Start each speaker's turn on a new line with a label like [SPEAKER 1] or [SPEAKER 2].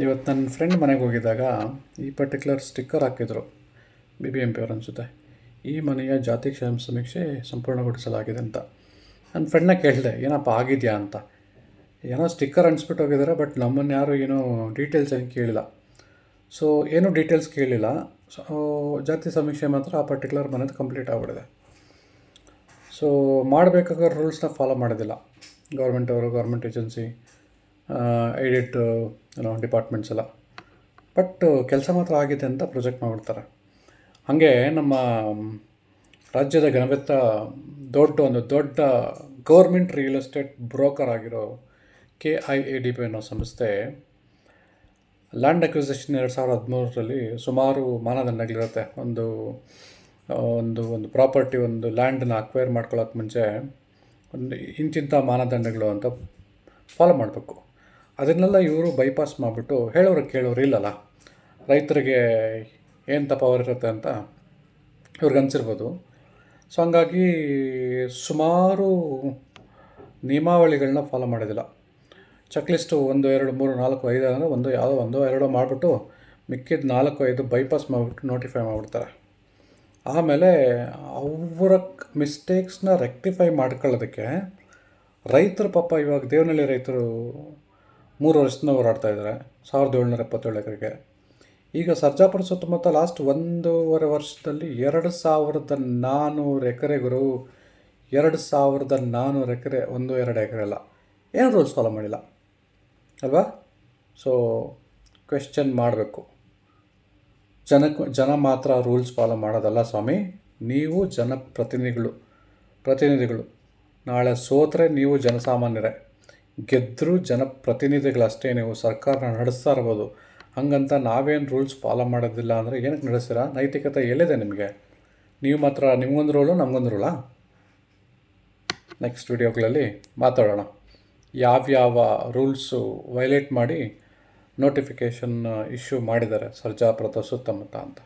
[SPEAKER 1] ಇವತ್ತು ನನ್ನ ಫ್ರೆಂಡ್ ಮನೆಗೆ ಹೋಗಿದ್ದಾಗ ಈ ಪರ್ಟಿಕ್ಯುಲರ್ ಸ್ಟಿಕ್ಕರ್ ಹಾಕಿದರು, BBMP ಅವ್ರು ಅನಿಸುತ್ತೆ. ಈ ಮನೆಯ ಜಾತಿ ಸಮೀಕ್ಷೆ ಸಂಪೂರ್ಣಗೊಳಿಸಲಾಗಿದೆ ಅಂತ. ನನ್ನ ಫ್ರೆಂಡ್ನ ಕೇಳಿದೆ, ಏನಪ್ಪ ಆಗಿದೆಯಾ ಅಂತ. ಏನೋ ಸ್ಟಿಕ್ಕರ್ ಅಂಟಿಸ್ಬಿಟ್ಟು ಹೋಗಿದ್ದಾರೆ, ಬಟ್ ನಮ್ಮನ್ನು ಯಾರು ಏನೋ ಡೀಟೇಲ್ಸ್ ಏನು ಕೇಳಿಲ್ಲ. ಸೊ ಏನೂ ಡೀಟೇಲ್ಸ್ ಕೇಳಿಲ್ಲ. ಸೊ ಜಾತಿ ಸಮೀಕ್ಷೆ ಮಾತ್ರ ಆ ಪರ್ಟಿಕ್ಯುಲರ್ ಮನೆದು ಕಂಪ್ಲೀಟ್ ಆಗಿಬಿಟ್ಟಿದೆ. ಸೊ ಮಾಡಬೇಕಾಗಿರೋ ರೂಲ್ಸ್ನ ಫಾಲೋ ಮಾಡೋದಿಲ್ಲ ಗೌರ್ಮೆಂಟ್ ಏಜೆನ್ಸಿ, ಏಡೆಡ್ ಡಿಪಾರ್ಟ್ಮೆಂಟ್ಸ್ ಎಲ್ಲ. ಬಟ್ ಕೆಲಸ ಮಾತ್ರ ಆಗಿದೆ ಅಂತ ಪ್ರೊಜೆಕ್ಟ್ ಮಾಡಿಬಿಡ್ತಾರೆ. ಹಾಗೆ ನಮ್ಮ ರಾಜ್ಯದ ಘನವೆತ್ತ ಒಂದು ದೊಡ್ಡ ಗೌರ್ಮೆಂಟ್ ರಿಯಲ್ ಎಸ್ಟೇಟ್ ಬ್ರೋಕರ್ ಆಗಿರೋ KIADB ಅನ್ನೋ ಸಂಸ್ಥೆ ಲ್ಯಾಂಡ್ ಅಕ್ವಿಸಿಷನ್ 2013ರಲ್ಲಿ ಸುಮಾರು ಮಾನದಂಡಗಳಿರುತ್ತೆ. ಒಂದು ಪ್ರಾಪರ್ಟಿ, ಒಂದು ಲ್ಯಾಂಡನ್ನ ಅಕ್ವೈರ್ ಮಾಡ್ಕೊಳ್ಳೋಕೆ ಮುಂಚೆ ಒಂದು ಇಂತಿಂಥ ಮಾನದಂಡಗಳು ಅಂತ ಫಾಲೋ ಮಾಡಬೇಕು. ಅದನ್ನೆಲ್ಲ ಇವರು ಬೈಪಾಸ್ ಮಾಡಿಬಿಟ್ಟು ಕೇಳೋರು ಇಲ್ಲಲ್ಲ, ರೈತರಿಗೆ ಏನು ಪವರ್ ಇರುತ್ತೆ ಅಂತ ಇವ್ರಿಗೆ ಅನಿಸಿರ್ಬೋದು. ಸೊ ಹಂಗಾಗಿ ಸುಮಾರು ನಿಯಮಾವಳಿಗಳನ್ನ ಫಾಲೋ ಮಾಡೋದಿಲ್ಲ. ಚೆಕ್ ಲಿಸ್ಟು 1 2 3 4 5 ಅಂದರೆ ಒಂದೋ ಎರಡೋ ಮಾಡಿಬಿಟ್ಟು ಮಿಕ್ಕಿದ 4 5 ಬೈಪಾಸ್ ಮಾಡಿಬಿಟ್ಟು ನೋಟಿಫೈ ಮಾಡಿಬಿಡ್ತಾರೆ. ಆಮೇಲೆ ಅವರ ಮಿಸ್ಟೇಕ್ಸ್ನ ರೆಕ್ಟಿಫೈ ಮಾಡ್ಕೊಳ್ಳೋದಕ್ಕೆ ರೈತರು ಪಾಪ ಇವಾಗ ದೇವನಹಳ್ಳಿ ರೈತರು 3 ವರ್ಷದಿಂದ ಹೋರಾಡ್ತಾಯಿದ್ದಾರೆ 1777 ಎಕರೆಗೆ. ಈಗ ಸರ್ಜಾಪುರ ಸುತ್ತಮುತ್ತ ಲಾಸ್ಟ್ 1.5 ವರ್ಷದಲ್ಲಿ 2400 ಎಕರೆಗಳು, 2400 ಎಕರೆ, 1-2 ಎಕರೆ ಅಲ್ಲ, ಏನು ರೂಲ್ಸ್ ಫಾಲೋ ಮಾಡಿಲ್ಲ ಅಲ್ವಾ? ಸೊ ಕ್ವೆಶ್ಚನ್ ಮಾಡಬೇಕು. ಜನ ಮಾತ್ರ ರೂಲ್ಸ್ ಫಾಲೋ ಮಾಡೋದಲ್ಲ ಸ್ವಾಮಿ, ನೀವು ಪ್ರತಿನಿಧಿಗಳು. ನಾಳೆ ಸೋತ್ರೆ ನೀವು ಜನಸಾಮಾನ್ಯರೇ, ಗೆದ್ದರೂ ಜನಪ್ರತಿನಿಧಿಗಳಷ್ಟೇ. ನೀವು ಸರ್ಕಾರನ ನಡೆಸ್ತಾ ಇರ್ಬೋದು, ಹಂಗಂತ ನಾವೇನು ರೂಲ್ಸ್ ಫಾಲೋ ಮಾಡೋದಿಲ್ಲ ಅಂದರೆ ಏನಕ್ಕೆ ನಡೆಸ್ತೀರಾ? ನೈತಿಕತೆ ಎಲ್ಲಿದೆ ನಿಮಗೆ? ನೀವು ಮಾತ್ರ ನಿಮಗೊಂದು ರೂಲು ನಮಗೊಂದು ರೂಲಾ? ನೆಕ್ಸ್ಟ್ ವಿಡಿಯೋಗಳಲ್ಲಿ ಮಾತಾಡೋಣ. ಯಾವ್ಯಾವ ರೂಲ್ಸು ವೈಲೇಟ್ ಮಾಡಿ ನೋಟಿಫಿಕೇಷನ್ ಇಶ್ಯೂ ಮಾಡಿದ್ದಾರೆ ಸರ್ಜಾಪುರದ ಸುತ್ತಮುತ್ತ ಅಂತ.